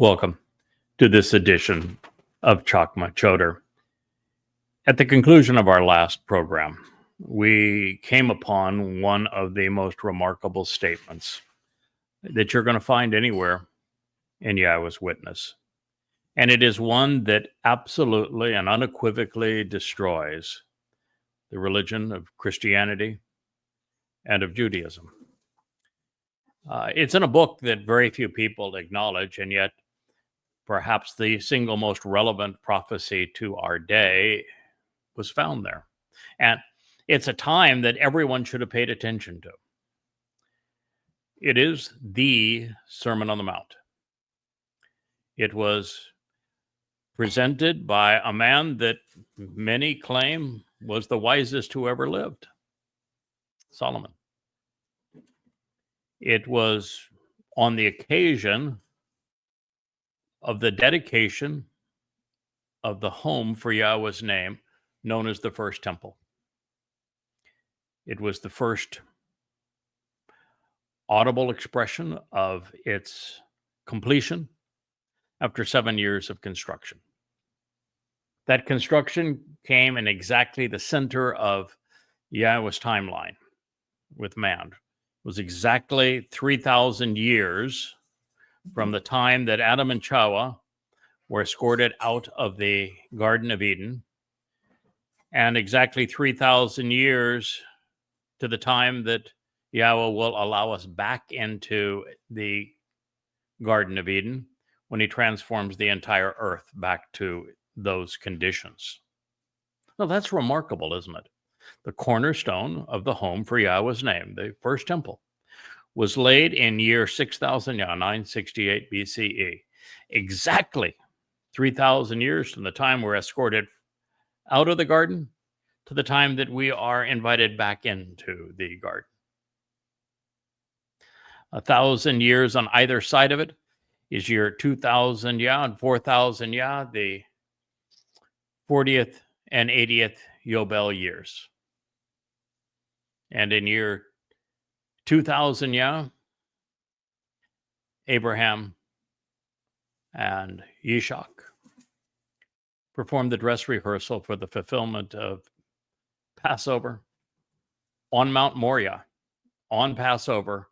Welcome to this edition of Chakmah Choter. At the conclusion of our last program, we came upon one of the most remarkable statements that you're going to find anywhere in Yahowah's witness. And it is one that absolutely and unequivocally destroys the religion of Christianity and of Judaism. It's in a book that very few people acknowledge, and yet perhaps the single most relevant prophecy to our day was found there. And it's a time that everyone should have paid attention to. It is the Sermon on the Mount. It was presented by a man that many claim was the wisest who ever lived, Solomon. It was on the occasion of the dedication of the home for Yahowah's name, known as the First Temple. It was the first audible expression of its completion after 7 years of construction. That construction came in exactly the center of Yahowah's timeline with man. It was exactly 3,000 years from the time that Adam and Chawah were escorted out of the Garden of Eden, and exactly 3,000 years to the time that Yahowah will allow us back into the Garden of Eden when he transforms the entire earth back to those conditions. Well, that's remarkable, isn't it? The cornerstone of the home for Yahowah's name, the First Temple, was laid in year 6000, 968 BCE. Exactly 3,000 years from the time we're escorted out of the garden to the time that we are invited back into the garden. 1,000 years on either side of it is year 2000 and 4000 the 40th and 80th Yobel years. And in year 2000 Abraham and Yishak performed the dress rehearsal for the fulfillment of Passover on Mount Moriah, on Passover,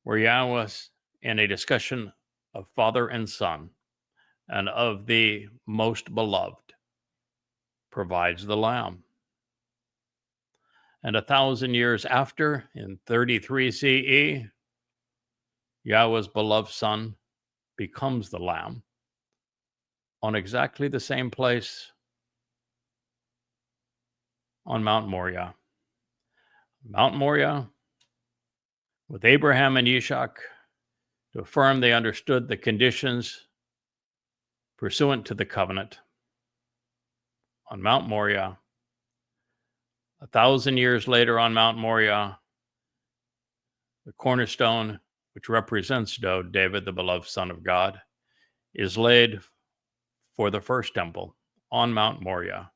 where Yahowah was in a discussion of father and son and of the most beloved provides the lamb. And 1,000 years after, in 33 CE, Yahowah's beloved son becomes the lamb on exactly the same place on Mount Moriah. Mount Moriah, with Abraham and Yishak, to affirm they understood the conditions pursuant to the covenant. On Mount Moriah, 1,000 years later on Mount Moriah, the cornerstone, which represents David, the beloved Son of God, is laid for the First Temple on Mount Moriah.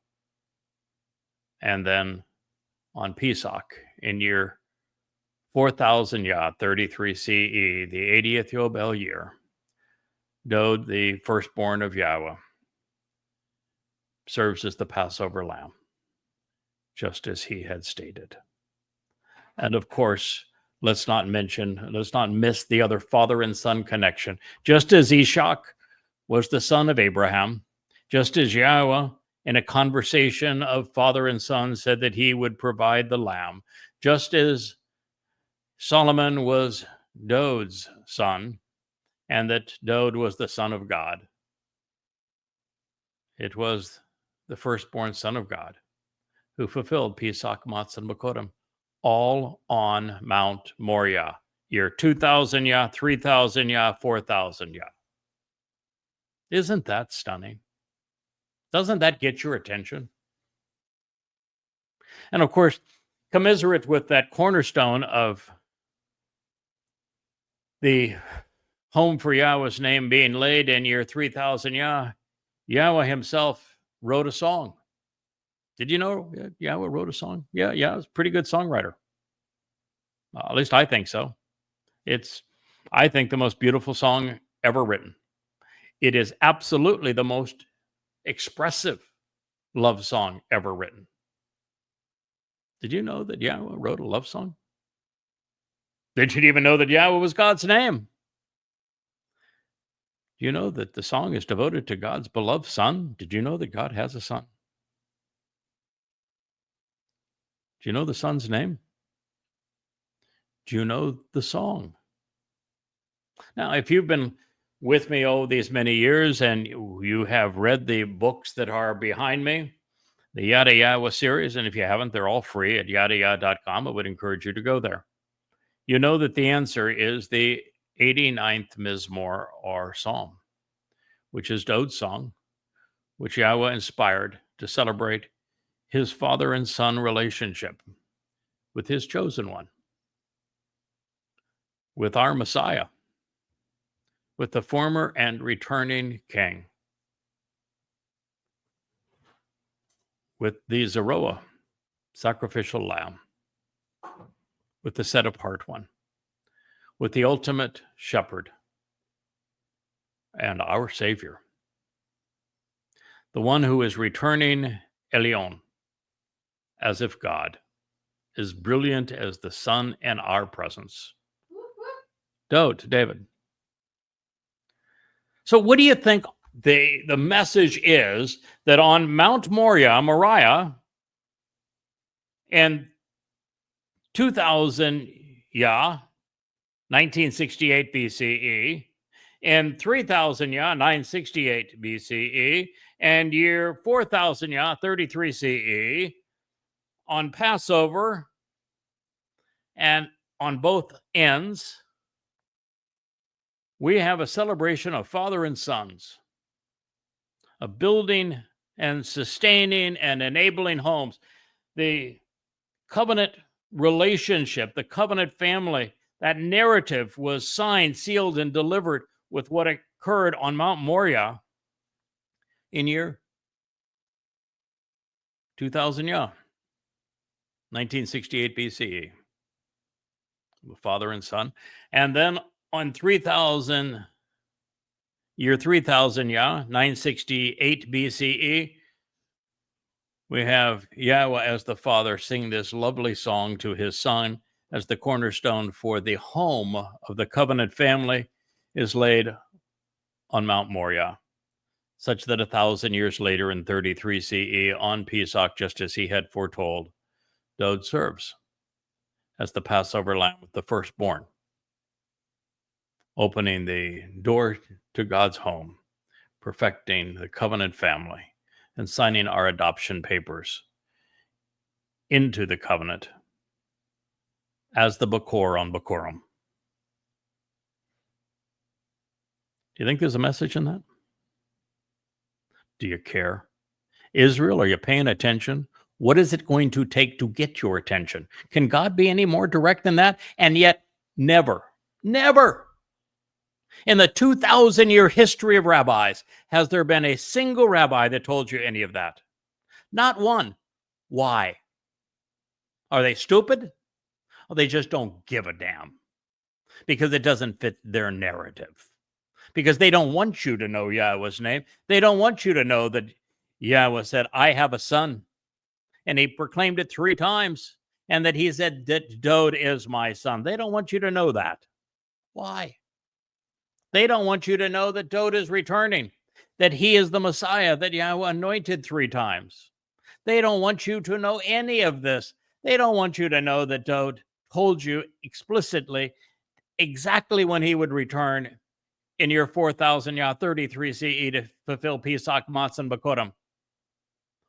And then on Pesach in year 4000 33 CE, the 80th Yobel year, Dod, the firstborn of Yahowah, serves as the Passover lamb, just as he had stated. And of course, let's not miss the other father and son connection. Just as Ishak was the son of Abraham, just as Yahowah, in a conversation of father and son, said that he would provide the lamb, just as Solomon was Dod's son, and that Dod was the son of God. It was the firstborn son of God who fulfilled Pesach, Matzah, and Bokorim, all on Mount Moriah, year 2000 3000 4000 Isn't that stunning? Doesn't that get your attention? And of course, commiserate with that cornerstone of the home for Yahowah's name being laid in year 3000 Yahowah himself wrote a song. Did you know Yahowah wrote a song? Yeah, he's a pretty good songwriter. At least I think so. It's, I think, the most beautiful song ever written. It is absolutely the most expressive love song ever written. Did you know that Yahweh wrote a love song? Did you even know that Yahweh was God's name? Do you know that the song is devoted to God's beloved Son? Did you know that God has a son? Do you know the son's name? Do you know the song? Now, if you've been with me these many years and you have read the books that are behind me, the Yada Yahowah series, and if you haven't, they're all free at yadayah.com. I would encourage you to go there. You know that the answer is the 89th Mizmor or Psalm, which is David's song, which Yahweh inspired to celebrate his father and son relationship with his chosen one, with our Messiah, with the former and returning King, with the Zeroah, sacrificial lamb, with the set apart one, with the ultimate shepherd and our Savior, the one who is returning Elyon, as if God, as brilliant as the sun in our presence. David. So what do you think the message is that on Mount Moriah, in 2000 1968 BCE, in 3000 968 BCE, and year 4000 33 CE, on Passover, and on both ends, we have a celebration of father and sons, of building and sustaining and enabling homes. The covenant relationship, the covenant family, that narrative was signed, sealed, and delivered with what occurred on Mount Moriah in year 2000 1968 BCE. The father and son. And then on 3000, year 3000 968 BCE, we have Yahweh as the father sing this lovely song to his son as the cornerstone for the home of the covenant family is laid on Mount Moriah, such that 1,000 years later in 33 CE, on Pesach, just as he had foretold, David serves as the Passover lamb with the firstborn, opening the door to God's home, perfecting the covenant family, and signing our adoption papers into the covenant as the Bakor on Bakorim. Do you think there's a message in that? Do you care? Israel, are you paying attention? What is it going to take to get your attention? Can God be any more direct than that? And yet, never in the 2,000-year history of rabbis has there been a single rabbi that told you any of that. Not one. Why? Are they stupid? Or they just don't give a damn? Because it doesn't fit their narrative. Because they don't want you to know Yahweh's name. They don't want you to know that Yahweh said, I have a son. And he proclaimed it 3 times. And that he said that Dod is my son. They don't want you to know that. Why? They don't want you to know that Dod is returning. That he is the Messiah that Yahweh anointed 3 times. They don't want you to know any of this. They don't want you to know that Dod told you explicitly exactly when he would return in year 4000 33 CE to fulfill Pesach, Matzah, and Bakorim,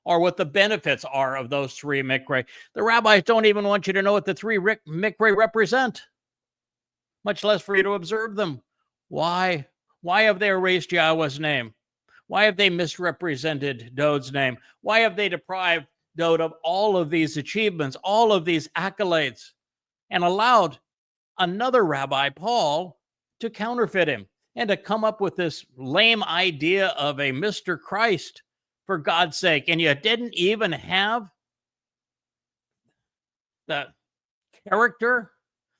or what the benefits are of those 3 Mikre. The rabbis don't even want you to know what the 3 Mikre represent, much less for you to observe them. Why? Why have they erased Yahweh's name? Why have they misrepresented Dod's name? Why have they deprived Dod of all of these achievements, all of these accolades, and allowed another rabbi, Paul, to counterfeit him and to come up with this lame idea of a Mr. Christ, for God's sake? And you didn't even have the character,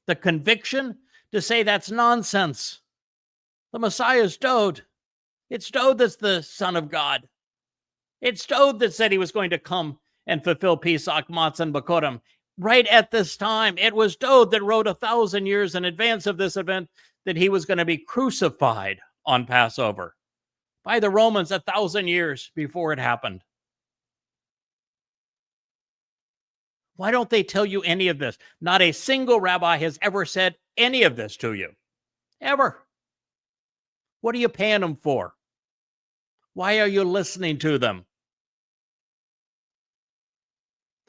the conviction to say that's nonsense. The Messiah's Dod. It's Dowd that's the Son of God. It's Dowd that said he was going to come and fulfill Pesach, Matzah, and Bakorim. Right at this time, it was Dowd that wrote 1,000 years in advance of this event that he was going to be crucified on Passover by the Romans 1,000 years before it happened. Why don't they tell you any of this? Not a single rabbi has ever said any of this to you. Ever. What are you paying them for? Why are you listening to them?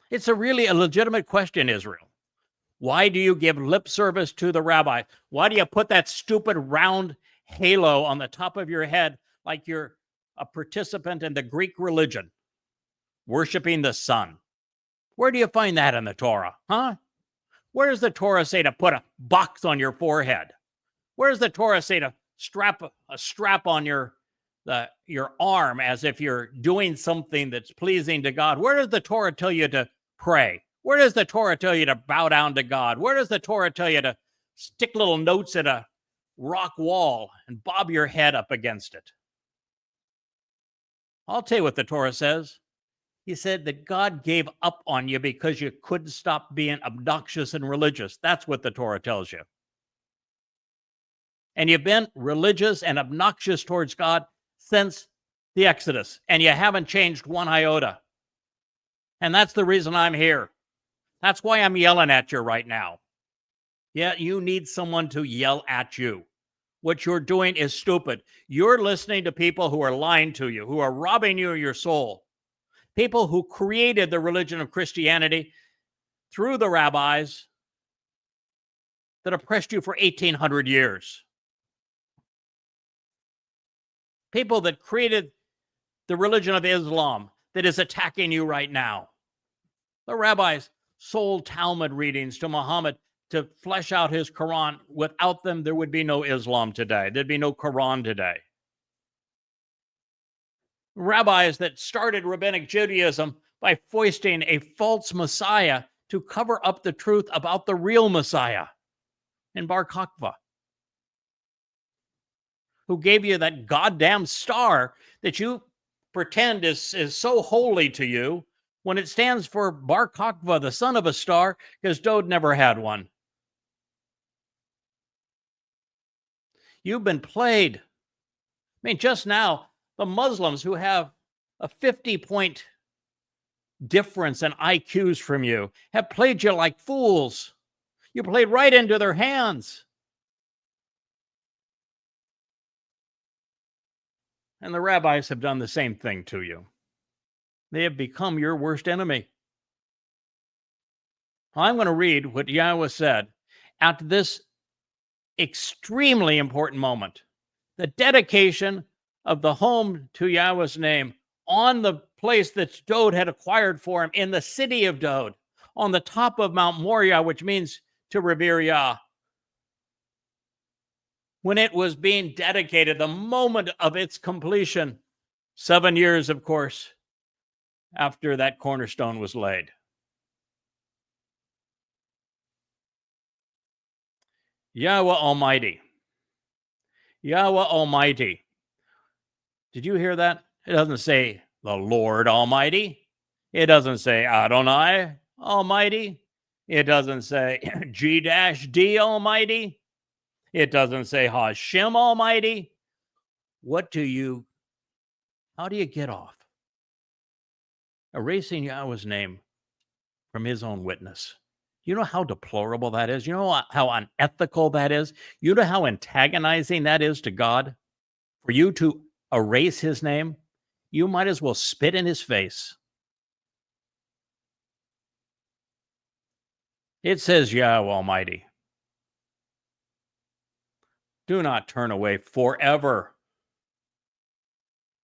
It's really a legitimate question, Israel. Why do you give lip service to the rabbi? Why do you put that stupid round halo on the top of your head like you're a participant in the Greek religion, worshiping the sun? Where do you find that in the Torah? Huh? Where does the Torah say to put a box on your forehead? Where does the Torah say to strap a strap on your arm as if you're doing something that's pleasing to God? Where does the Torah tell you to pray? Where does the Torah tell you to bow down to God? Where does the Torah tell you to stick little notes at a rock wall and bob your head up against it? I'll tell you what the Torah says. He said that God gave up on you because you couldn't stop being obnoxious and religious. That's what the Torah tells you. And you've been religious and obnoxious towards God since the Exodus, and you haven't changed one iota. And that's the reason I'm here. That's why I'm yelling at you right now. Yeah, you need someone to yell at you. What you're doing is stupid. You're listening to people who are lying to you, who are robbing you of your soul. People who created the religion of Christianity through the rabbis that oppressed you for 1,800 years. People that created the religion of Islam that is attacking you right now. The rabbis sold Talmud readings to Muhammad to flesh out his Quran. Without them, there would be no Islam today. There'd be no Quran today. Rabbis that started rabbinic Judaism by foisting a false Messiah to cover up the truth about the real Messiah in Bar Kokhba, who gave you that goddamn star that you pretend is so holy to you when it stands for Bar Kokhba, the son of a star, because Dowd never had one. You've been played. I mean, just now, the Muslims who have a 50-point difference in IQs from you have played you like fools. You played right into their hands. And the rabbis have done the same thing to you. They have become your worst enemy. I'm going to read what Yahowah said at this extremely important moment. The dedication of the home to Yahowah's name on the place that Dowd had acquired for him in the city of Dowd, on the top of Mount Moriah, which means to revere Yah. When it was being dedicated, the moment of its completion, 7 years, of course, after that cornerstone was laid. Yahowah Almighty. Yahowah Almighty. Did you hear that? It doesn't say the Lord Almighty. It doesn't say Adonai Almighty. It doesn't say G-D Almighty. It doesn't say Hashem Almighty. How do you get off erasing Yahowah's name from his own witness? You know how deplorable that is? You know how unethical that is? You know how antagonizing that is to God? For you to erase his name, you might as well spit in his face. It says, Yahowah Almighty, do not turn away forever.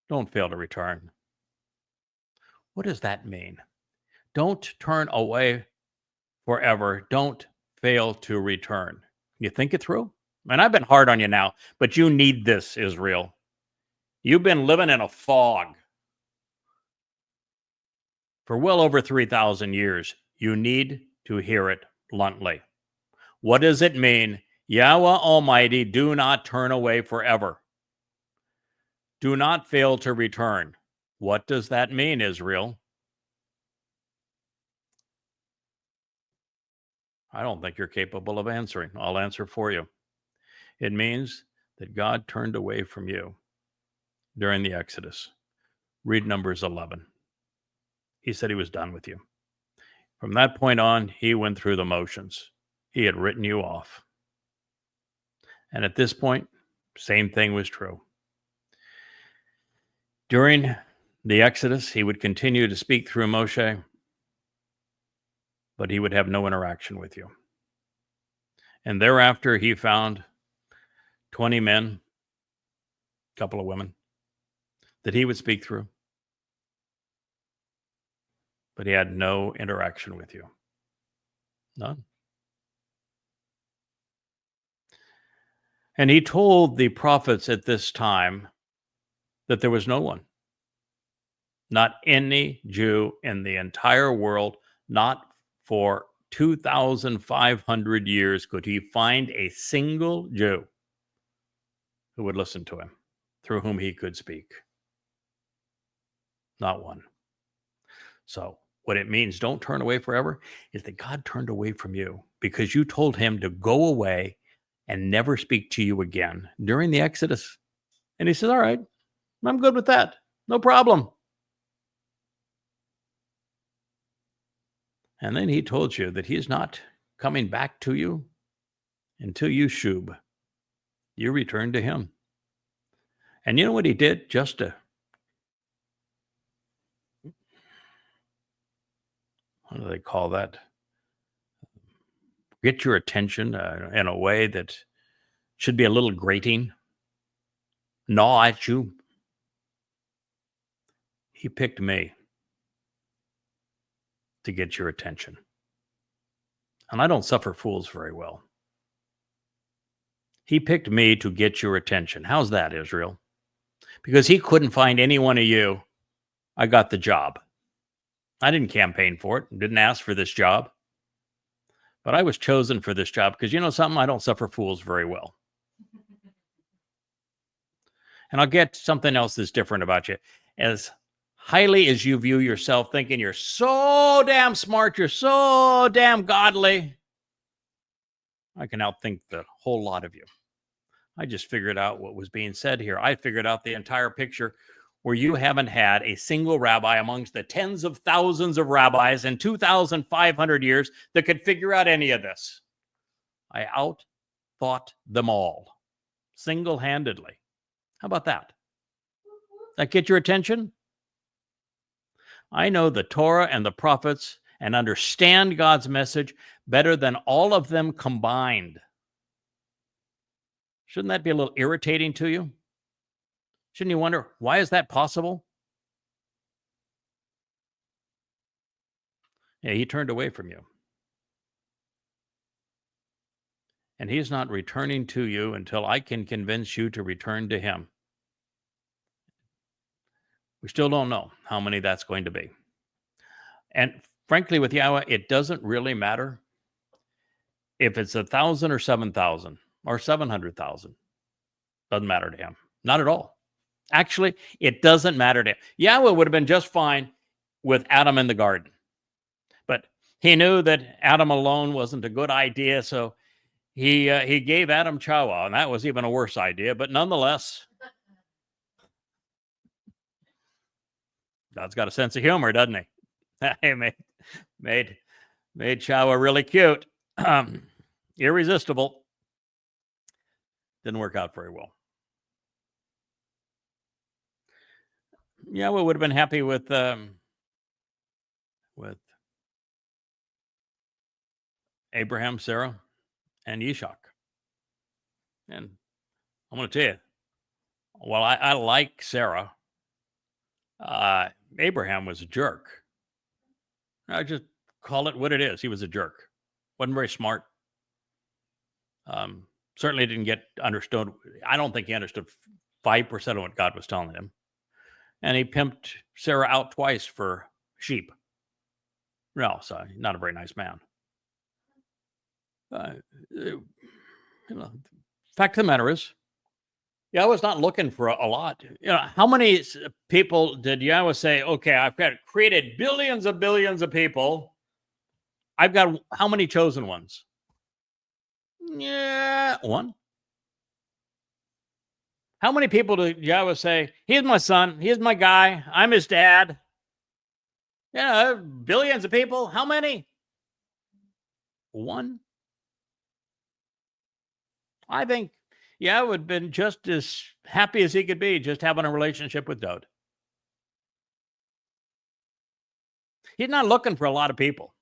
Don't fail to return. What does that mean? Don't turn away forever. Don't fail to return. You think it through? And I've been hard on you now, but you need this, Israel. You've been living in a fog for well over 3,000 years. You need to hear it bluntly. What does it mean? Yahowah Almighty, do not turn away forever. Do not fail to return. What does that mean, Israel? I don't think you're capable of answering. I'll answer for you. It means that God turned away from you during the Exodus. Read Numbers 11. He said he was done with you. From that point on, he went through the motions. He had written you off. And at this point, same thing was true. During the Exodus, he would continue to speak through Moshe, but he would have no interaction with you. And thereafter, he found 20 men, a couple of women, that he would speak through, but he had no interaction with you. None. And he told the prophets at this time that there was no one, not any Jew in the entire world, not for 2,500 years could he find a single Jew who would listen to him, through whom he could speak. Not one. So what it means, don't turn away forever, is that God turned away from you because you told him to go away and never speak to you again during the Exodus. And he says, all right, I'm good with that. No problem. And then he told you that he's not coming back to you until you shub. You return to him. And you know what he did? Just to, what do they call that? Get your attention in a way that should be a little grating. Gnaw at you. He picked me to get your attention. And I don't suffer fools very well. He picked me to get your attention. How's that, Israel? Because he couldn't find any one of you. I got the job. I didn't campaign for it, didn't ask for this job. But I was chosen for this job because you know something? I don't suffer fools very well. And I'll get something else that's different about you. As highly as you view yourself, thinking you're so damn smart, you're so damn godly, I can outthink the whole lot of you. I just figured out what was being said here. I figured out the entire picture where you haven't had a single rabbi amongst the tens of thousands of rabbis in 2,500 years that could figure out any of this. I outthought them all, single-handedly. How about that? That get your attention? I know the Torah and the prophets and understand God's message better than all of them combined. Shouldn't that be a little irritating to you? Shouldn't you wonder, why is that possible? Yeah, he turned away from you. And he's not returning to you until I can convince you to return to him. We still don't know how many that's going to be. And frankly, with Yahowah, it doesn't really matter if it's 1,000 or 7,000 or 700,000. Doesn't matter to him. Not at all. Actually, it doesn't matter to him. Yahowah would have been just fine with Adam in the garden. But he knew that Adam alone wasn't a good idea, so he gave Adam Chawah, and that was even a worse idea. But nonetheless, God's got a sense of humor, doesn't he? He made Chawah really cute, irresistible. Didn't work out very well. Yahowah would have been happy with Abraham, Sarah, and Yishak. And I'm going to tell you, while I like Sarah, Abraham was a jerk. I just call it what it is. He was a jerk. Wasn't very smart. Certainly didn't get understood. I don't think he understood 5% of what God was telling him. And he pimped Sarah out twice for sheep. No, so not a very nice man. Fact of the matter is, Yahweh's not looking for a lot. How many people did Yahweh say, okay, I've got created billions of people. I've got how many chosen ones? Yeah, one. How many people did Yahweh say, he's my son, he's my guy, I'm his dad? Yeah, billions of people. How many? One. I think Yahweh would have been just as happy as he could be just having a relationship with Dode. He's not looking for a lot of people.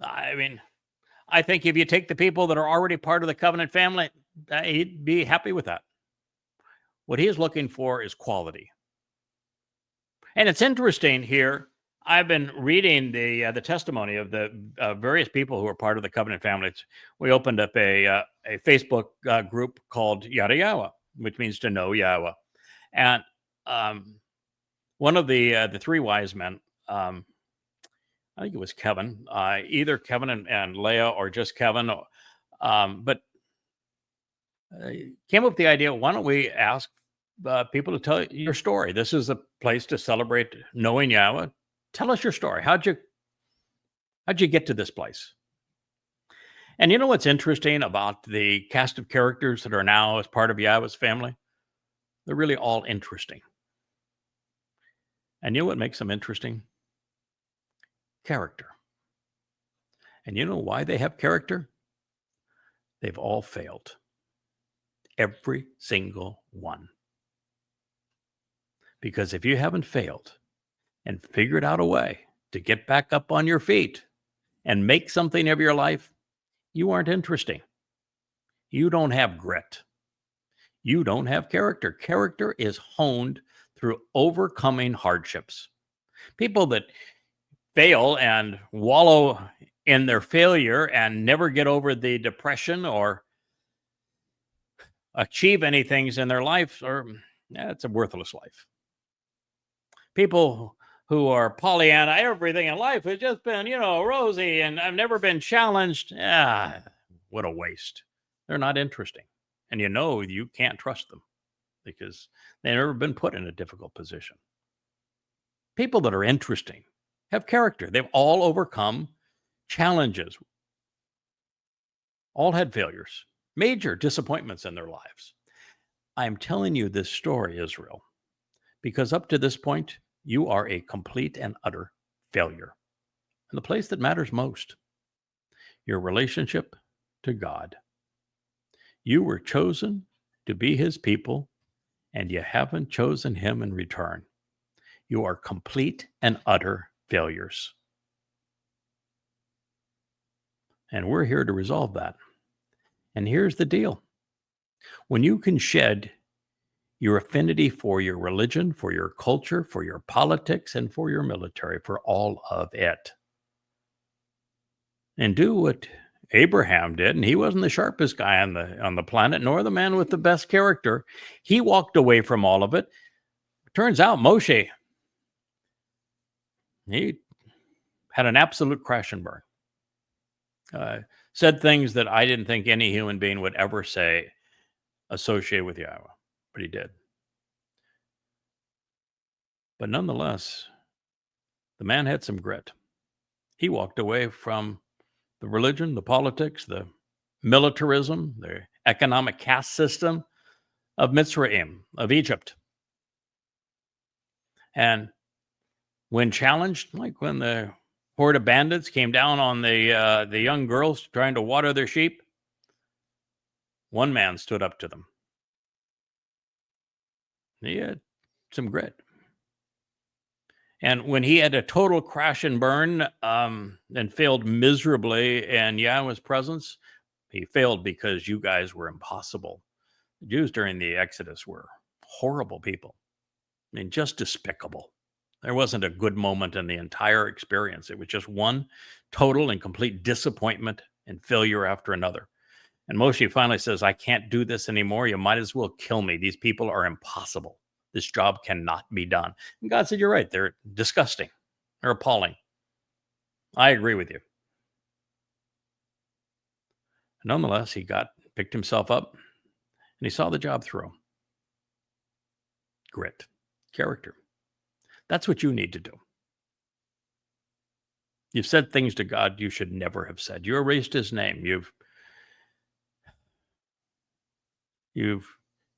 I mean, I think if you take the people that are already part of the covenant family, he'd be happy with that. What he is looking for is quality. And it's interesting here. I've been reading the testimony of the various people who are part of the covenant family. We opened up a Facebook group called Yada Yahowah, which means to know Yahweh. And one of the three wise men, I think it was Kevin, either Kevin and Leah or just Kevin, but came up with the idea, why don't we ask people to tell your story? This is a place to celebrate knowing Yahweh. Tell us your story. How'd you get to this place? And you know what's interesting about the cast of characters that are now as part of Yahweh's family? They're really all interesting. And you know what makes them interesting? Character. And you know why they have character? They've all failed. Every single one. Because if you haven't failed and figured out a way to get back up on your feet and make something of your life, you aren't interesting. You don't have grit. You don't have character. Character is honed through overcoming hardships. People that fail and wallow in their failure and never get over the depression or achieve any things in their life, it's a worthless life. People who are Pollyanna, everything in life has just been, rosy and I've never been challenged. What a waste. They're not interesting. And you can't trust them because they've never been put in a difficult position. People that are interesting have character. They've all overcome challenges, all had failures, major disappointments in their lives. I'm telling you this story, Israel, because up to this point, you are a complete and utter failure. And the place that matters most, your relationship to God. You were chosen to be his people, and you haven't chosen him in return. You are complete and utter failures. And we're here to resolve that. And here's the deal. When you can shed your affinity for your religion, for your culture, for your politics, and for your military, for all of it, and do what Abraham did, and he wasn't the sharpest guy on the planet, nor the man with the best character. He walked away from all of it. Turns out Moshe, he had an absolute crash and burn. Said things that I didn't think any human being would ever say associated with Yahweh, but he did. But nonetheless, the man had some grit. He walked away from the religion, the politics, the militarism, the economic caste system of Mitzrayim, of Egypt. And when challenged, like when the horde of bandits came down on the young girls trying to water their sheep, one man stood up to them. He had some grit. And when he had a total crash and burn and failed miserably in Yahweh's presence, he failed because you guys were impossible. The Jews during the Exodus were horrible people. I mean, just despicable. There wasn't a good moment in the entire experience. It was just one total and complete disappointment and failure after another. And Moshe finally says, I can't do this anymore. You might as well kill me. These people are impossible. This job cannot be done. And God said, you're right. They're disgusting. They're appalling. I agree with you. Nonetheless, he picked himself up he saw the job through. Grit, character. That's what you need to do. You've said things to God you should never have said. You erased his name. You've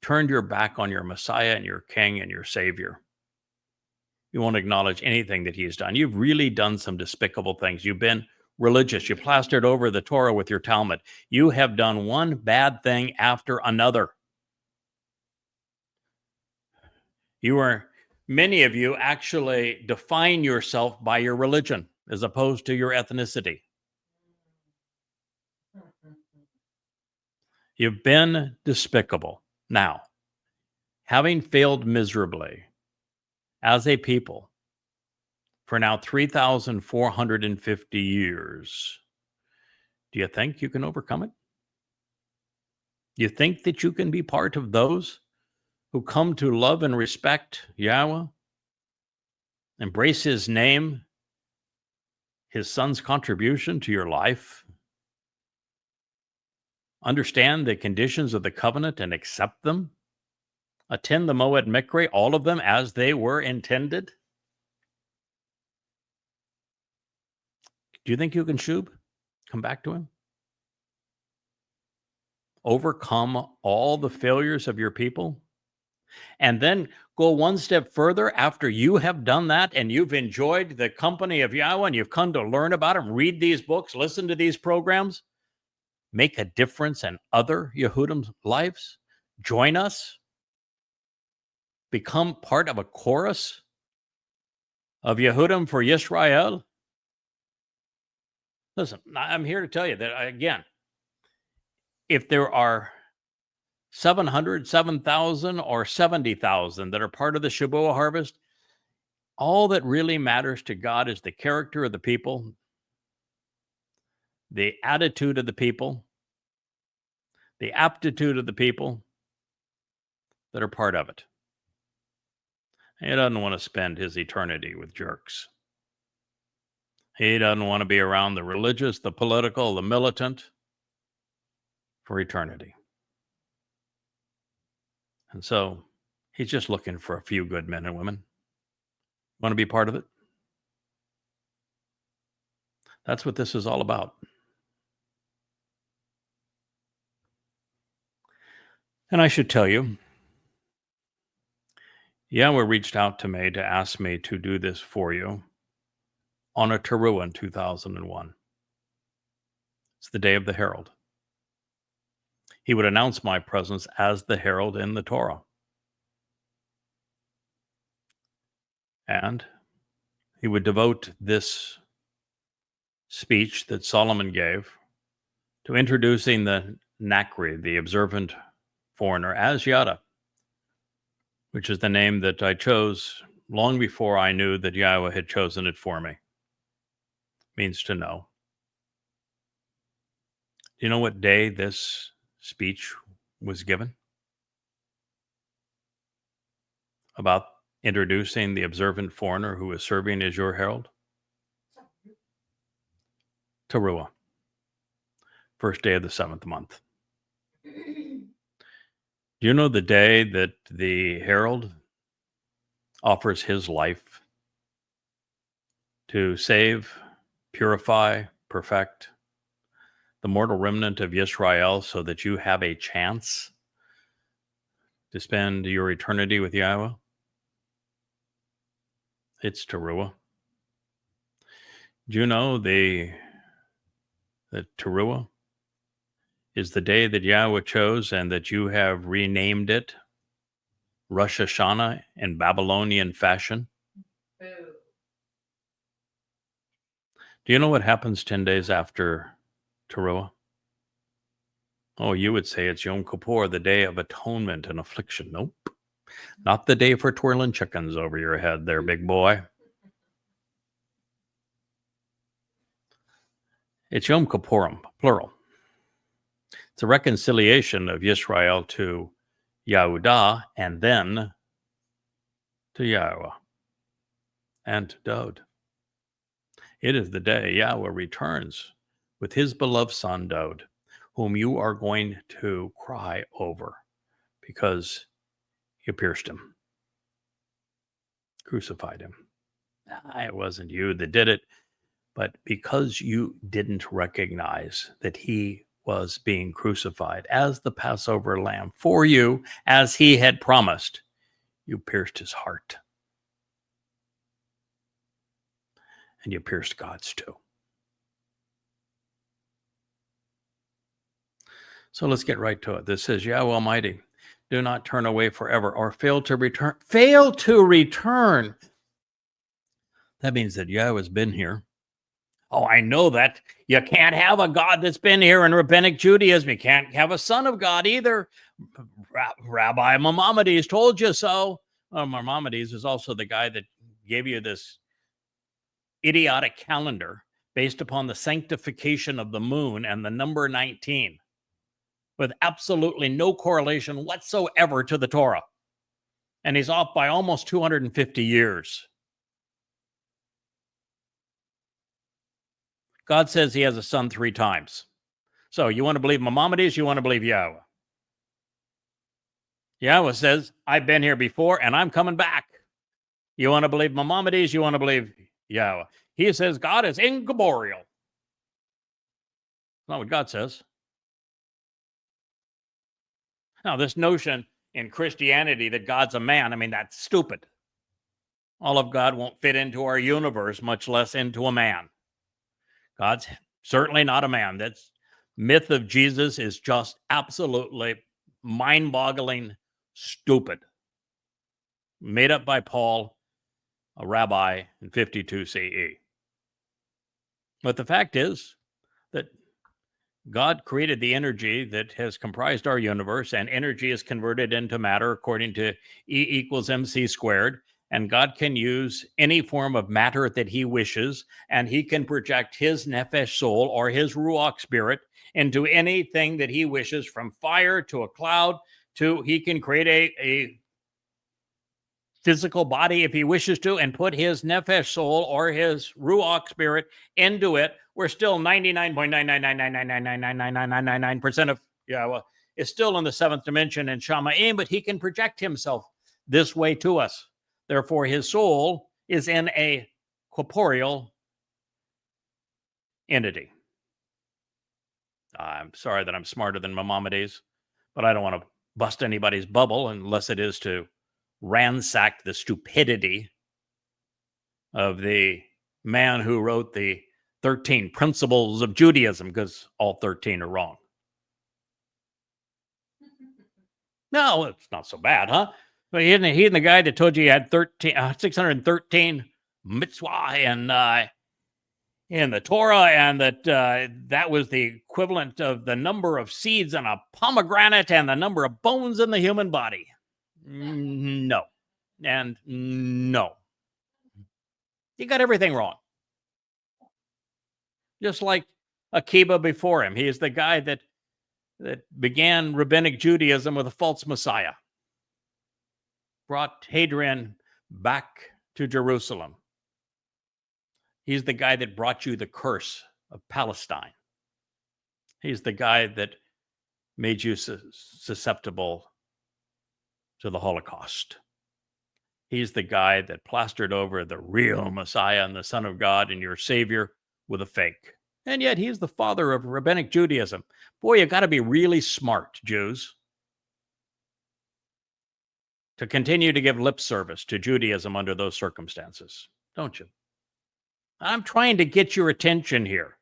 turned your back on your Messiah and your King and your Savior. You won't acknowledge anything that he has done. You've really done some despicable things. You've been religious. You plastered over the Torah with your Talmud. You have done one bad thing after another. Many of you actually define yourself by your religion as opposed to your ethnicity. You've been despicable. Now, having failed miserably as a people for now 3,450 years, do you think you can overcome it? You think that you can be part of those who come to love and respect Yahweh, embrace his name, his son's contribution to your life, understand the conditions of the covenant and accept them, attend the Moed Mikre, all of them as they were intended? Do you think you can shub? Come back to him? Overcome all the failures of your people? And then go one step further after you have done that and you've enjoyed the company of Yahweh and you've come to learn about him, read these books, listen to these programs, make a difference in other Yehudim lives, join us, become part of a chorus of Yehudim for Yisrael. Listen, I'm here to tell you that, again, if there are 700, 7,000, or 70,000 that are part of the Shabuah harvest, all that really matters to God is the character of the people, the attitude of the people, the aptitude of the people that are part of it. He doesn't want to spend his eternity with jerks. He doesn't want to be around the religious, the political, the militant for eternity. And so he's just looking for a few good men and women. Want to be part of it? That's what this is all about. And I should tell you, Yahweh reached out to me to ask me to do this for you on a Towrah in 2001. It's the day of the herald. He would announce my presence as the herald in the Torah. And he would devote this speech that Solomon gave to introducing the Nakri, the observant foreigner, as Yada, which is the name that I chose long before I knew that Yahweh had chosen it for me. Means to know. Do you know what day this speech was given? About introducing the observant foreigner who is serving as your herald? Towrah, first day of the 7th month. Do you know the day that the herald offers his life to save, purify, perfect the mortal remnant of Yisrael so that you have a chance to spend your eternity with Yahweh? It's Towrah. Do you know that Towrah is the day that Yahweh chose and that you have renamed it Rosh Hashanah in Babylonian fashion? Boo. Do you know what happens 10 days after Towrah? Oh, you would say it's Yom Kippur, the day of atonement and affliction. Nope. Not the day for twirling chickens over your head there, big boy. It's Yom Kippurim, plural. It's a reconciliation of Yisrael to Yehudah and then to Yahweh and to Dod. It is the day Yahweh returns with his beloved son Dod, whom you are going to cry over because you pierced him, crucified him. It wasn't you that did it, but because you didn't recognize that he was being crucified as the Passover lamb for you, as he had promised, you pierced his heart. And you pierced God's too. So let's get right to it. This says, Yahweh Almighty, do not turn away forever or fail to return. Fail to return. That means that Yahweh's been here. Oh, I know that. You can't have a God that's been here in rabbinic Judaism. You can't have a son of God either. Rabbi Maimonides told you so. Maimonides is also the guy that gave you this idiotic calendar based upon the sanctification of the moon and the number 19, with absolutely no correlation whatsoever to the Torah. And he's off by almost 250 years. God says he has a son 3 times. So you want to believe Maimonides, you want to believe Yahweh. Yahweh says, I've been here before and I'm coming back. You want to believe Maimonides, you want to believe Yahweh. He says God is incorporeal. Not what God says. Now, this notion in Christianity that God's a man, I mean, that's stupid. All of God won't fit into our universe, much less into a man. God's certainly not a man. That myth of Jesus is just absolutely mind-boggling stupid. Made up by Paul, a rabbi in 52 CE. But the fact is that God created the energy that has comprised our universe, and energy is converted into matter according to E = mc squared. And God can use any form of matter that he wishes, and he can project his nefesh soul or his ruach spirit into anything that he wishes, from fire to a cloud to he can create a physical body if he wishes to and put his nefesh soul or his ruach spirit into it. We're still 99.999999999% of Yahweh is still in the 7th dimension in Shamayim, but he can project himself this way to us. Therefore, his soul is in a corporeal entity. I'm sorry that I'm smarter than Maimonides, but I don't want to bust anybody's bubble unless it is to ransack the stupidity of the man who wrote the 13 principles of Judaism, because all 13 are wrong. No, it's not so bad, huh? But he and the guy that told you he had 613 mitzvah in the Torah, and that was the equivalent of the number of seeds in a pomegranate and the number of bones in the human body. No. And no. He got everything wrong. Just like Akiba before him. He is the guy that began rabbinic Judaism with a false Messiah. Brought Hadrian back to Jerusalem. He's the guy that brought you the curse of Palestine. He's the guy that made you susceptible to the Holocaust. He's the guy that plastered over the real Messiah and the Son of God and your Savior with a fake. And yet he's the father of rabbinic Judaism. Boy, you got to be really smart, Jews, to continue to give lip service to Judaism under those circumstances, don't you? I'm trying to get your attention here.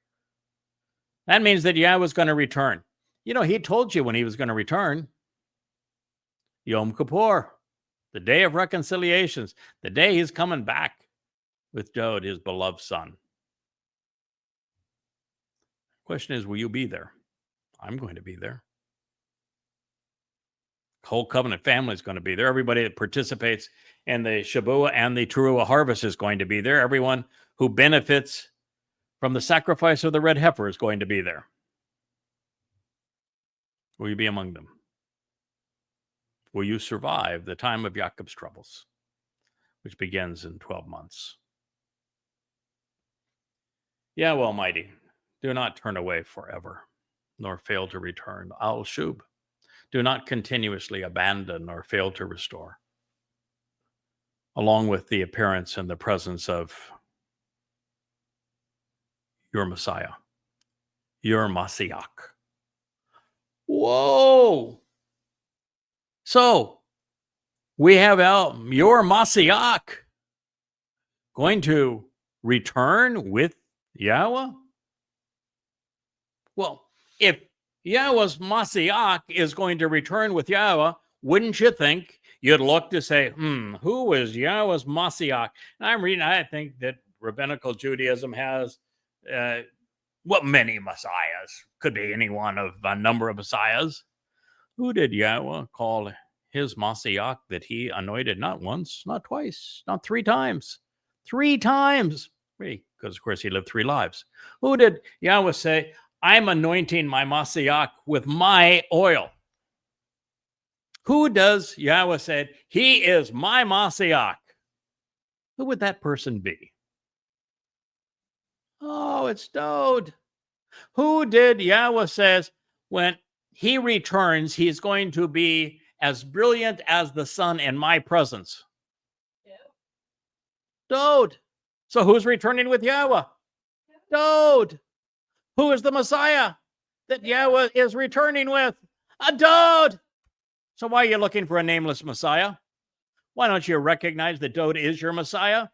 That means that Yahweh's going to return. You know, he told you when he was going to return. Yom Kippur, the day of reconciliations, the day he's coming back with Dod, his beloved son. Question is, will you be there? I'm going to be there. The whole covenant family is going to be there. Everybody that participates in the Shabuah and the Towrah harvest is going to be there. Everyone who benefits from the sacrifice of the red heifer is going to be there. Will you be among them? Will you survive the time of Jacob's troubles, which begins in 12 months? Yahweh Almighty, do not turn away forever, nor fail to return. Al Shub, do not continuously abandon or fail to restore, along with the appearance and the presence of your Messiah, your Mashiach. Whoa! So we have your Mashiach going to return with Yahweh? Well, if Yahweh's Mashiach is going to return with Yahweh, wouldn't you think you'd look to say, who is Yahweh's Mashiach? And I think that rabbinical Judaism has many messiahs. Could be any one of a number of messiahs. Who did Yahweh call his Mashiach that he anointed not once, not twice, not 3 times? 3 times. Because, of course, he lived 3 lives. Who did Yahweh say, I'm anointing my Mashiach with my oil? Who does Yahweh say, he is my Mashiach? Who would that person be? Oh, it's Dode. Who did Yahweh says when he returns, he's going to be as brilliant as the sun in my presence? Dode. So who's returning with Yahweh? Dode. Who is the Messiah that Yahweh is returning with? A Dode. So why are you looking for a nameless Messiah? Why don't you recognize that Dode is your Messiah?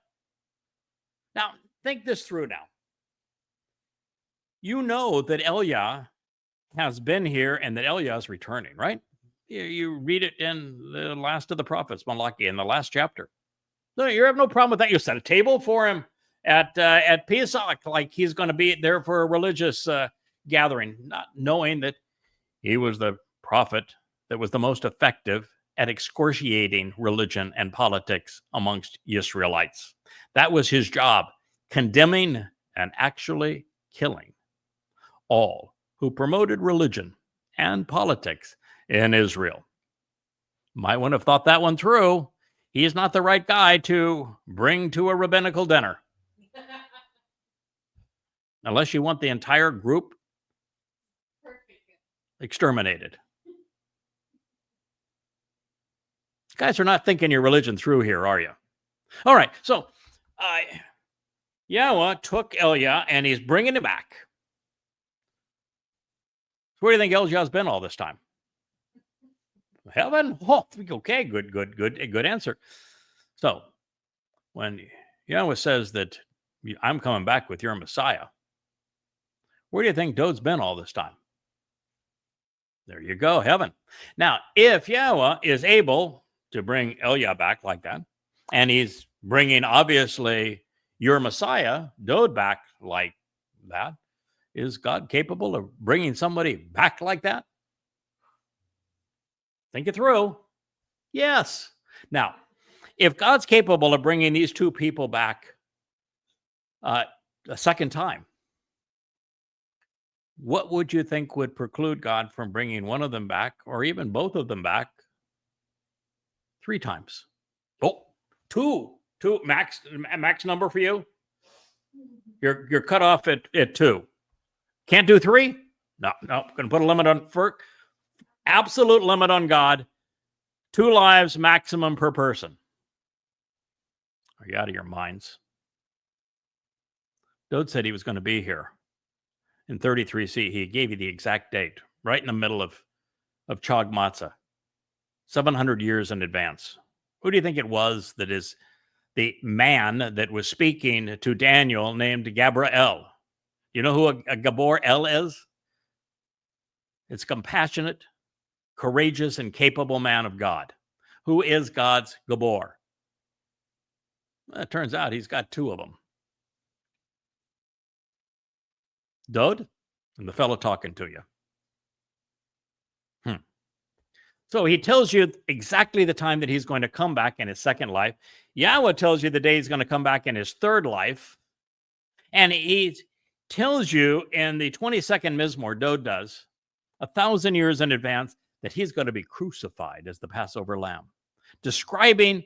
Now, think this through now. You know that Eliah has been here and that Eliah is returning, right? You read it in the last of the prophets, Malachi, in the last chapter. So you have no problem with that. You set a table for him at Pesach, like he's going to be there for a religious gathering, not knowing that he was the prophet that was the most effective at excoriating religion and politics amongst Israelites. That was his job, condemning and actually killing all who promoted religion and politics in Israel. Might want to have thought that one through. He is not the right guy to bring to a rabbinical dinner. Unless you want the entire group exterminated. Guys are not thinking your religion through here, are you? All right, so Yahweh took Eliah and he's bringing him back. So where do you think Eliah's been all this time? Heaven? Oh, okay, good answer. So when Yahweh says that I'm coming back with your Messiah, where do you think Dode's been all this time? There you go, heaven. Now, if Yahweh is able to bring Eliah back like that, and he's bringing, obviously, your Messiah, Dode, back like that, is God capable of bringing somebody back like that? Think it through. Yes. Now, if God's capable of bringing these 2 people back a second time, what would you think would preclude God from bringing one of them back, or even both of them back 3 times? Oh, 2 max number for you. You're cut off at 2. Can't do 3? No. Going to put a limit on absolute limit on God. 2 lives maximum per person. Are you out of your minds? Dode said he was going to be here in 33C. He gave you the exact date, right in the middle of Chakmah, 700 years in advance. Who do you think it was that is the man that was speaking to Daniel named Gabriel? You know who a Gabor El is? It's compassionate, courageous, and capable man of God. Who is God's Gabor? Well, it turns out he's got 2 of them. Dode and the fellow talking to you. So he tells you exactly the time that he's going to come back in his second life. Yahweh tells you the day he's going to come back in his third life. And he tells you in the 22nd Mizmor, Dode does, 1,000 years in advance, that he's going to be crucified as the Passover lamb, describing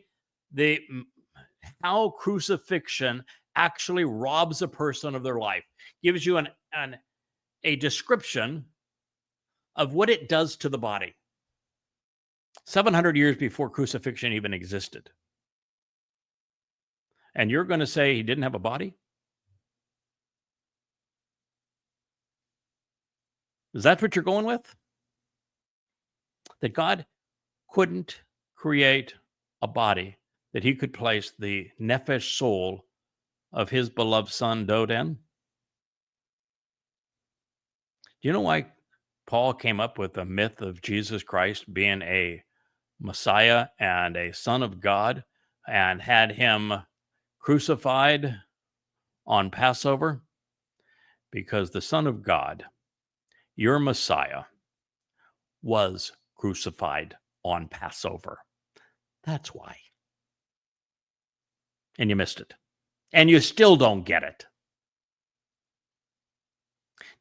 how crucifixion actually robs a person of their life, gives you a description of what it does to the body. 700 years before crucifixion even existed. And you're going to say he didn't have a body? Is that what you're going with? That God couldn't create a body that he could place the nephesh soul of his beloved son Dod in? Do you know why Paul came up with the myth of Jesus Christ being a Messiah and a son of God and had him crucified on Passover? Because the Son of God, your Messiah, was crucified on Passover. That's why. And you missed it. And you still don't get it.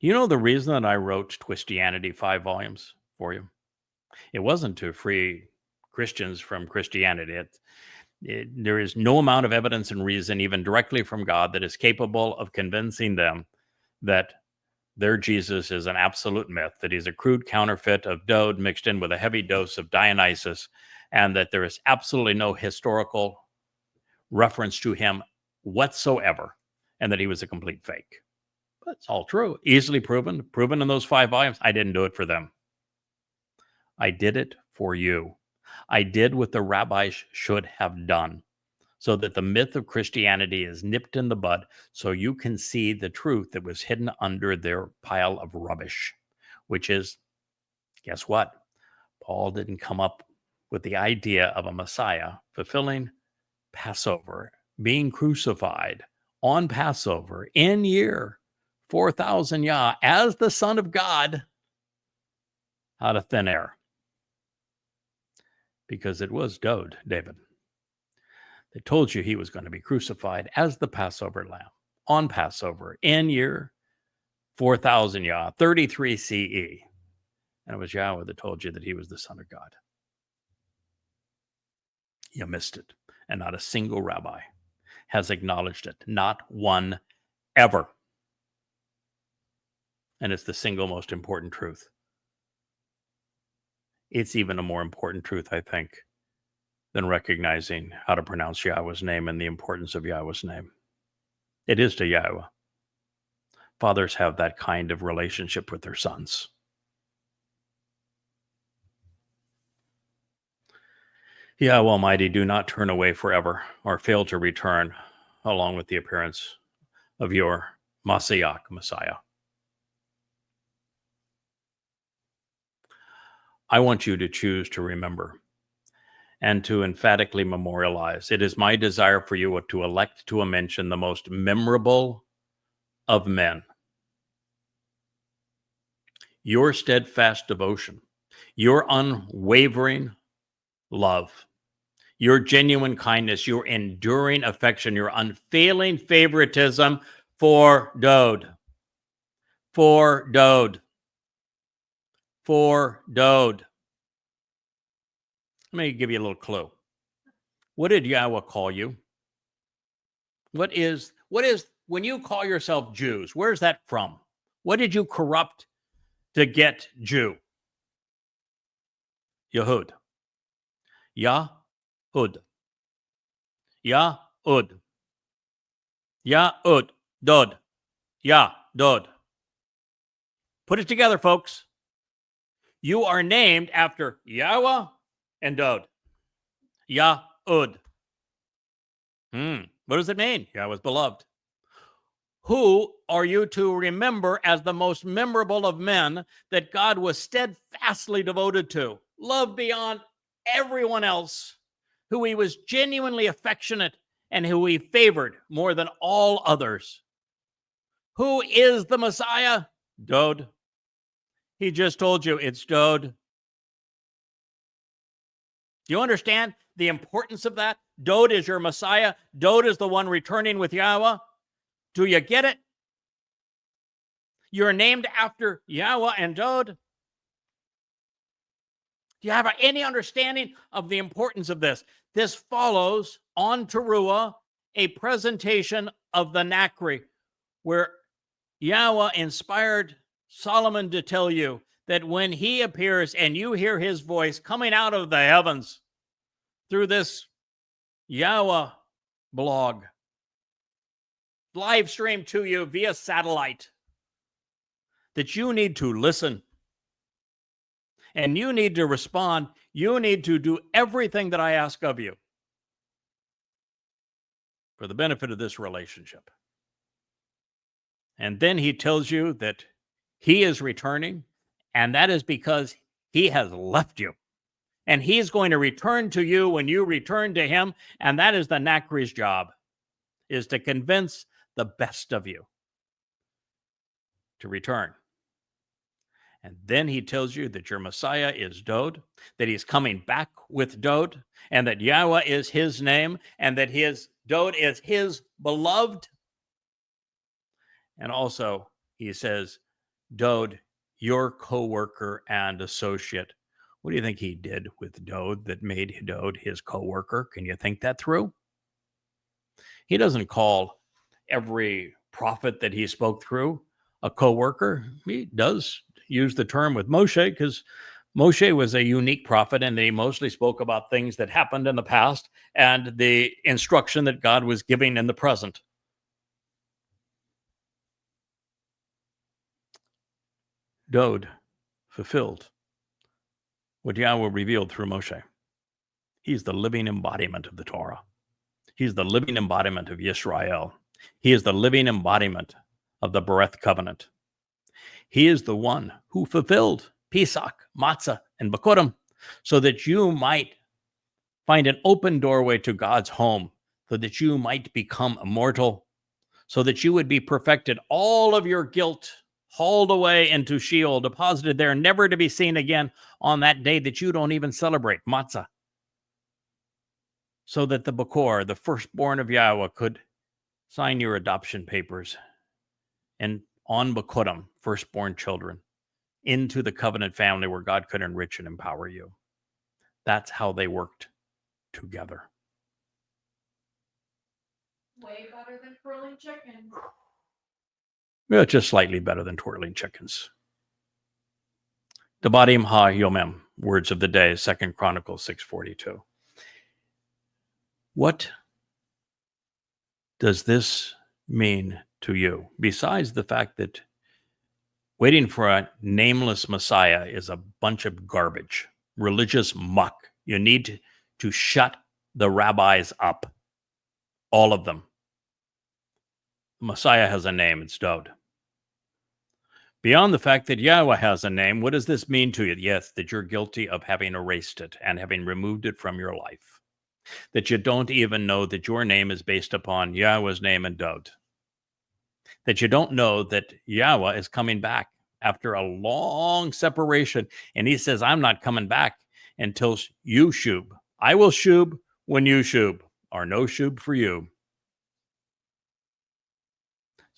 Do you know the reason that I wrote Twistianity 5 volumes for you? It wasn't to free Christians from Christianity. There is no amount of evidence and reason, even directly from God, that is capable of convincing them that their Jesus is an absolute myth, that he's a crude counterfeit of Dod mixed in with a heavy dose of Dionysus, and that there is absolutely no historical reference to him whatsoever, and that he was a complete fake. But it's all true, easily proven in those 5 volumes. I didn't do it for them. I did it for you. I did what the rabbis should have done, so that the myth of Christianity is nipped in the bud, so you can see the truth that was hidden under their pile of rubbish, which is, guess what? Paul didn't come up with the idea of a Messiah fulfilling Passover, being crucified on Passover in year 4000 Yah as the Son of God out of thin air. Because it was Dod, David, that told you he was going to be crucified as the Passover lamb on Passover in year 4000 Yah, 33 CE. And it was Yahweh that told you that he was the Son of God. You missed it. And not a single rabbi has acknowledged it. Not one ever. And it's the single most important truth. It's even a more important truth, I think, than recognizing how to pronounce Yahweh's name and the importance of Yahweh's name. It is to Yahweh. Fathers have that kind of relationship with their sons. Yahweh Almighty, do not turn away forever or fail to return along with the appearance of your Messiah. I want you to choose to remember and to emphatically memorialize. It is my desire for you to elect to a mention the most memorable of men. Your steadfast devotion, your unwavering love, your genuine kindness, your enduring affection, your unfailing favoritism for Dod. For Dod. For Dod. Let me give you a little clue. What did Yahweh call you? What is when you call yourself Jews? Where's that from? What did you corrupt to get Jew? Yehud. Yahud. Yahud. Yahud. Dod. Yah. Dod. Put it together, folks. You are named after Yahweh and Dod. Yahud. What does it mean? Yahweh's beloved. Who are you to remember as the most memorable of men that God was steadfastly devoted to, loved beyond everyone else, who he was genuinely affectionate and who he favored more than all others? Who is the Messiah? Dod. He just told you it's Dod. Do you understand the importance of that? Dod is your Messiah. Dod is the one returning with Yahweh. Do you get it? You're named after Yahweh and Dod. Do you have any understanding of the importance of this? This follows on Towrah a presentation of the Nakri, where Yahweh inspired Solomon to tell you that when he appears and you hear his voice coming out of the heavens through this YAHOWah blog, live stream to you via satellite, that you need to listen and you need to respond. You need to do everything that I ask of you for the benefit of this relationship. And then he tells you that he is returning, and that is because he has left you. And he's going to return to you when you return to him, and that is the Nakri's job, is to convince the best of you to return. And then he tells you that your Messiah is Dod, that he's coming back with Dod, and that YAHOWAH is his name, and that his Dod is his beloved. And also, he says, Dod, your co-worker and associate. What do you think he did with Dod that made Dod his co-worker? Can you think that through? He doesn't call every prophet that he spoke through a co-worker. He does use the term with Moshe because Moshe was a unique prophet, and he mostly spoke about things that happened in the past and the instruction that God was giving in the present. Dod fulfilled what YAHOWAH revealed through Moshe. He's the living embodiment of the Torah. He's the living embodiment of Yisrael. He is the living embodiment of the Bereth covenant. He is the one who fulfilled Pesach, Matzah, and Bikurim so that you might find an open doorway to God's home, so that you might become immortal, so that you would be perfected, all of your guilt hauled away into Sheol, deposited there, never to be seen again on that day that you don't even celebrate, Matzah. So that the Bakor, the firstborn of YAHOWAH, could sign your adoption papers and on Bikurim, firstborn children, into the covenant family where God could enrich and empower you. That's how they worked together. Way better than twirling chickens. Well, just slightly better than twirling chickens. Debadim ha-yomem, words of the day, 2 Chronicles 6:42. What does this mean to you? Besides the fact that waiting for a nameless Messiah is a bunch of garbage, religious muck. You need to shut the rabbis up, all of them. The Messiah has a name, it's Dod. Beyond the fact that YAHOWAH has a name, what does this mean to you? Yes, that you're guilty of having erased it and having removed it from your life. That you don't even know that your name is based upon YAHOWAH's name and Dod. That you don't know that YAHOWAH is coming back after a long separation. And he says, I'm not coming back until you shub. I will shub when you shub, or no shub for you.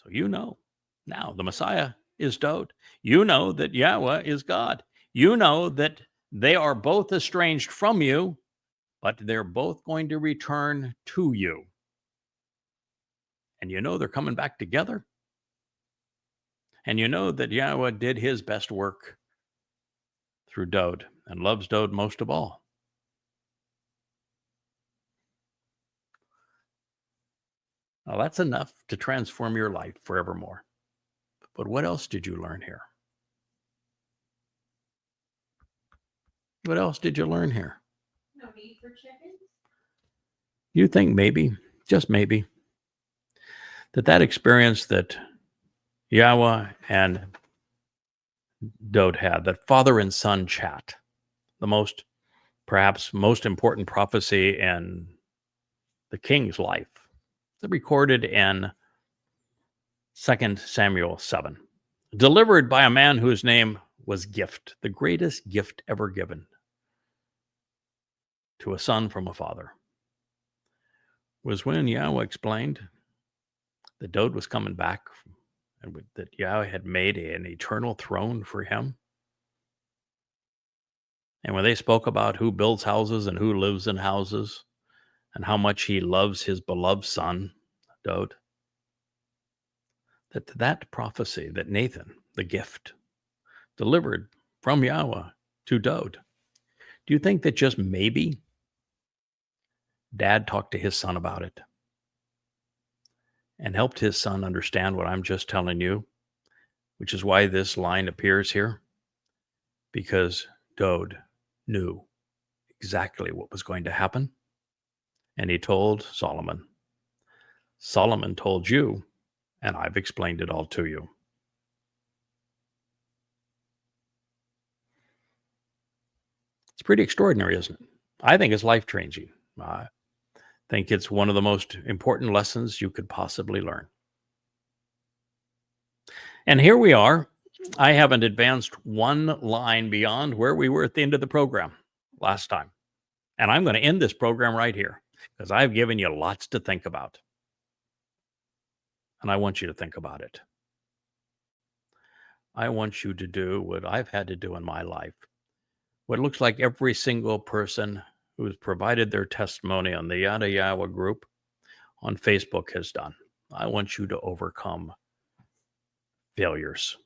So you know now the Messiah is Dod. You know that YAHOWAH is God. You know that they are both estranged from you, but they're both going to return to you. And you know they're coming back together. And you know that YAHOWAH did his best work through Dod and loves Dod most of all. Now that's enough to transform your life forevermore. But what else did you learn here? What else did you learn here? No need for chickens? You think maybe, just maybe, that experience that YAHOWAH and Dod had, that father and son chat, perhaps most important prophecy in the king's life, it's recorded in 2 Samuel 7, delivered by a man whose name was Gift, the greatest gift ever given to a son from a father, was when YAHOWAH explained that Dod was coming back and that YAHOWAH had made an eternal throne for him. And when they spoke about who builds houses and who lives in houses and how much he loves his beloved son, Dod, that prophecy that Nathan, the gift, delivered from Yahowah to Dode. Do you think that just maybe Dad talked to his son about it and helped his son understand what I'm just telling you, which is why this line appears here? Because Dode knew exactly what was going to happen. And he told Solomon. Solomon told you, and I've explained it all to you. It's pretty extraordinary, isn't it? I think it's life-changing. I think it's one of the most important lessons you could possibly learn. And here we are. I haven't advanced one line beyond where we were at the end of the program last time. And I'm going to end this program right here because I've given you lots to think about. And I want you to think about it. I want you to do what I've had to do in my life. What looks like every single person who's provided their testimony on the Yada Yahowah group on Facebook has done. I want you to overcome failures.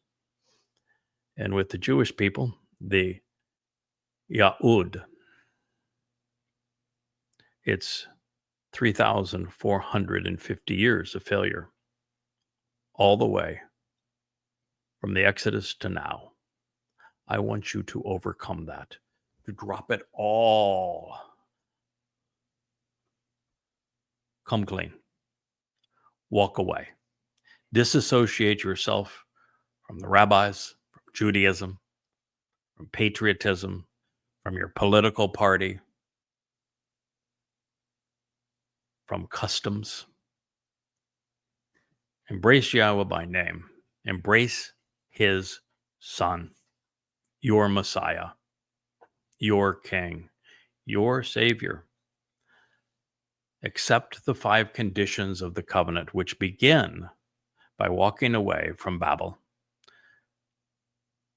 And with the Jewish people, the Yahud, it's 3,450 years of failure, all the way from the Exodus to now. I want you to overcome that, to drop it all. Come clean. Walk away. Disassociate yourself from the rabbis, from Judaism, from patriotism, from your political party, from customs. Embrace Yahowah by name. Embrace his son, your Messiah, your King, your Savior. Accept the 5 conditions of the covenant, which begin by walking away from Babel,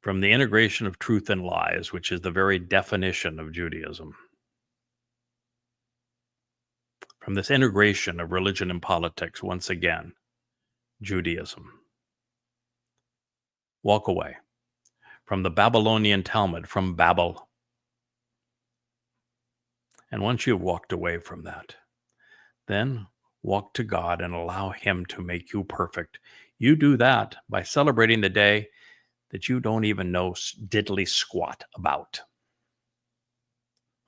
from the integration of truth and lies, which is the very definition of Judaism, from this integration of religion and politics, once again, Judaism. Walk away from the Babylonian Talmud, from Babel. And once you've walked away from that, then walk to God and allow him to make you perfect. You do that by celebrating the day that you don't even know diddly squat about.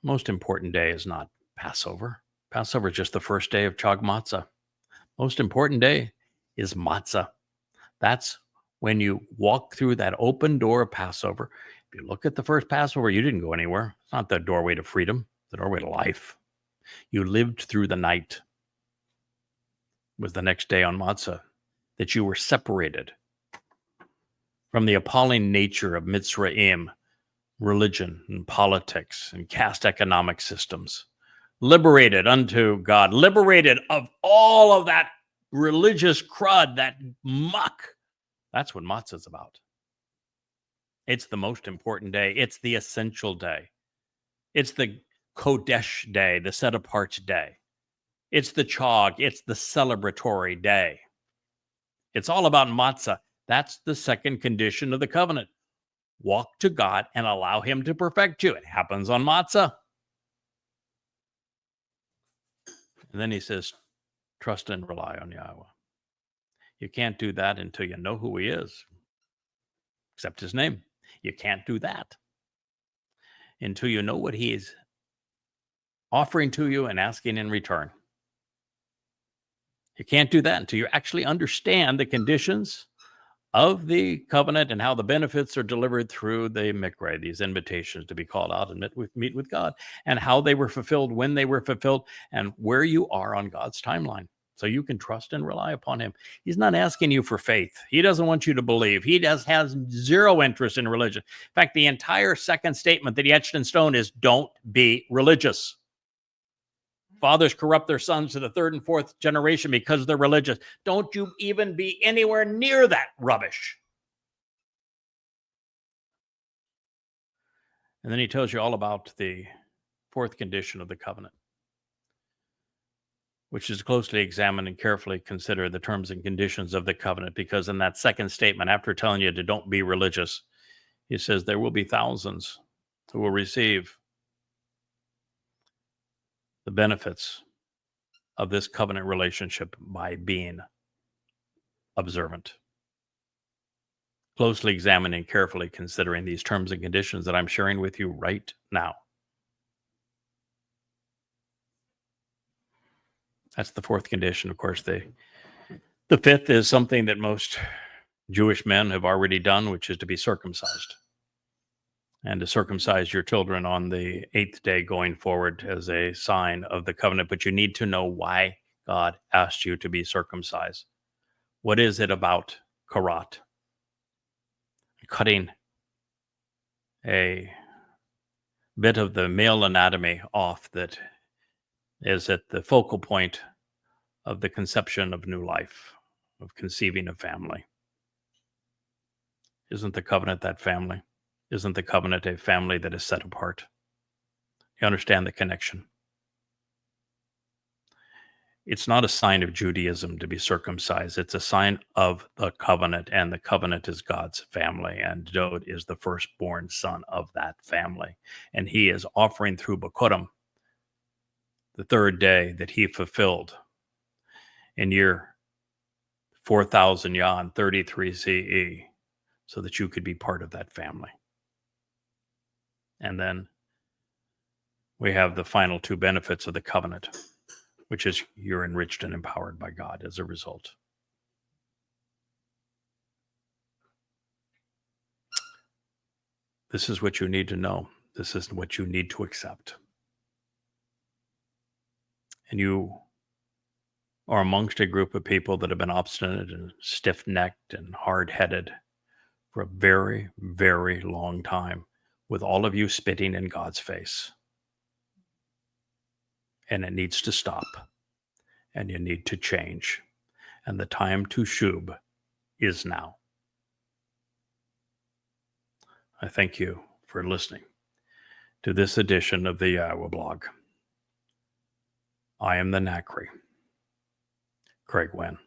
Most important day is not Passover. Passover is just the first day of Chakmah. Most important day is matzah. That's when you walk through that open door of Passover. If you look at the first Passover, you didn't go anywhere. It's not the doorway to freedom, the doorway to life. You lived through the night. It was the next day on matzah that you were separated from the appalling nature of Mitzrayim, religion and politics and caste economic systems. Liberated unto God, liberated of all of that religious crud, that muck. That's what matzah is about. It's the most important day. It's the essential day. It's the Kodesh day, the set apart day. It's the chag. It's the celebratory day. It's all about matzah. That's the second condition of the covenant. Walk to God and allow him to perfect you. It happens on matzah. And then he says, trust and rely on Yahowah. You can't do that until you know who he is. Accept his name. You can't do that until you know what he is offering to you and asking in return. You can't do that until you actually understand the conditions of the covenant and how the benefits are delivered through the mikra, these invitations to be called out and meet with God, and how they were fulfilled, when they were fulfilled, and where you are on God's timeline. So you can trust and rely upon him. He's not asking you for faith. He doesn't want you to believe. He has zero interest in religion. In fact, the entire second statement that he etched in stone is, don't be religious. Fathers corrupt their sons to the 3rd and 4th generation because they're religious. Don't you even be anywhere near that rubbish. And then he tells you all about the 4th condition of the covenant, which is closely examine and carefully consider the terms and conditions of the covenant, because in that second statement, after telling you to don't be religious, He says there will be thousands who will receive the benefits of this covenant relationship by being observant, closely examining, carefully considering these terms and conditions that I'm sharing with you right now. That's the fourth condition. Of course, the fifth is something that most Jewish men have already done, which is to be circumcised. And to circumcise your children on the 8th day going forward as a sign of the covenant. But you need to know why God asked you to be circumcised. What is it about karat? Cutting a bit of the male anatomy off that is at the focal point of the conception of new life, of conceiving a family. Isn't the covenant that family? Isn't the covenant a family that is set apart? You understand the connection? It's not a sign of Judaism to be circumcised. It's a sign of the covenant, and the covenant is God's family, and Dod is the firstborn son of that family. And he is offering through Bakurim the third day that he fulfilled in year 4000 Yan 33 CE, so that you could be part of that family. And then we have the final two benefits of the covenant, which is you're enriched and empowered by God as a result. This is what you need to know. This is what you need to accept. And you are amongst a group of people that have been obstinate and stiff-necked and hard-headed for a very, very long time, with all of you spitting in God's face. And it needs to stop. And you need to change. And the time to shub is now. I thank you for listening to this edition of the YAHOWAH blog. I am the Nakri, Craig Winn.